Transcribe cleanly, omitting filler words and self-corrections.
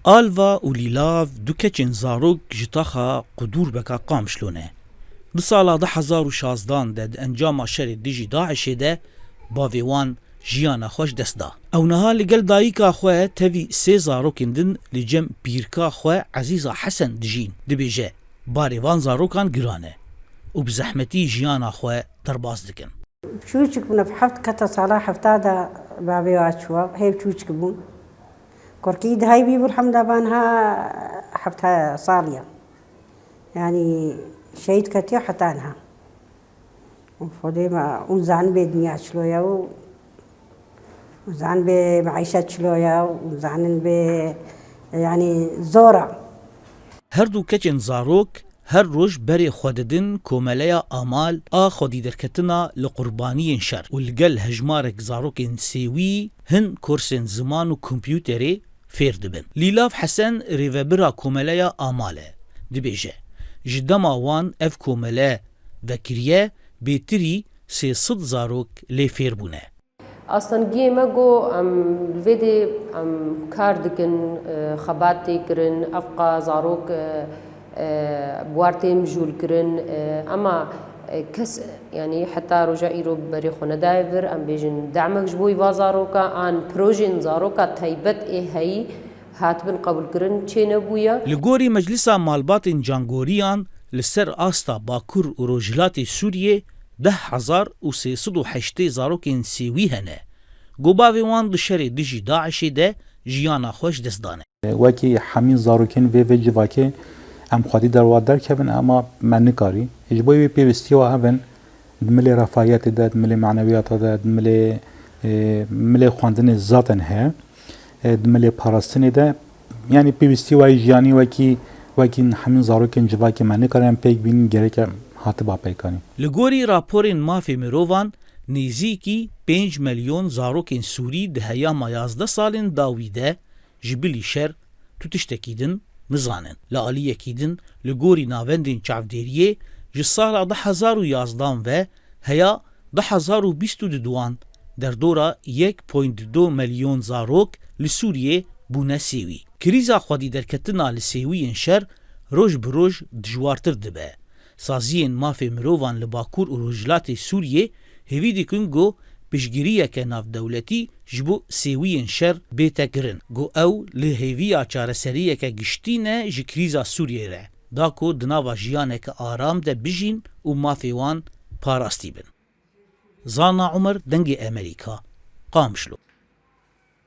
آلوا و لیلاف دو کچین زاروک جتاخا قدور بکا قامشلونه. دو سالا 2016 ده انجام شر دیجی داعش ده باویوان جیانا خوش دست دا. او نها لگل دایکا خواه تاوی 3 زاروکین دن لجم پیرکا خواه عزیزا حسن دجین دبیجه. باریوان زاروکان گرانه. و بزحمتی جیانا خواه درباز دکن. بچوچک بنا بحفت کتا صلاح حفتا دا باویوات شوا هی بچوچک بون. كوركيد هاي بيبو الحمد بانها حبتها صالية يعني شيء كتير حتانها وفودي ما ونزعن بدنيا شلويا وزعن بمعيشة شلويا وزعن ب يعني زورة هردو كچن زاروك هر روش بري خوددن كوماليا آمال خودي دركتنا لقرباني شر والقل هجمارك زاروك سيوي هن كورسن زمان و كمبيوتري فير دبن. ليلاف حسن ريفابرا كوماليا آماله دبيجه جدما وان اف كومالا ذكريه بيتري 300 زاروك لي فير بونه. اصلا جيما جو الفيدي كاردكن خباتي كرن افقا زاروك بوارتين جول كرن اما كس يعني حتى رجعي رو بريخونا دايفر ام بيجن دعمك جبوي وازاروكا ان بروجين زاروكا تايبت هي هاتبن قبول كرن چه نبويا لغوري مجلسا مالبات جانغوريان لسر آستا باكور و روجلات سورية 10,308 زاروكين سيوي هنه. گوباوی وان دشر دیجی داعش ده جیانا خوش دستانه. وکی همین زاروکین و جواکی ام خودی در در کبن اما من نکاری. اجبایی پیوستی و هبن دملی رفاهیت داد، دملی معنویات داد، دملی خواندن ذاتن ها، دملی پاراستنی ده. یعنی پیوستی و جیانی وکی همین زاروکین جواکی من نکاریم پیک بین گره که هات با پیکانی. لگوری راپورین مافی مروان نزیکی 5 ملیون زاروکین سوری دهیا ما 11 سالین داویده جبلی شر تو تشتکیدن نزانن. لعالی یکیدن لگوری ناوندین چافدریه جسال 2011 و هیا 2022 در دورا 1.2 ملیون زاروک لسوریه بونه سیوی. کریزا خودی درکتنا لسیوی شر روش بروش دجوارتر دبه. سازین مافی مروان لباکور و روجلات سوریه هیوی دیکن گو پشگیریه که ناف دولتی جبو سیوین شر بیتا گرن. گو او لهیوی چاره سریه که گشتینه جکریزا سوریه ره. داکو دناوا جیانه که آرام ده بجین و مافیوان پاراستی بن. زانا عمر دنگ امریکا قامشلو.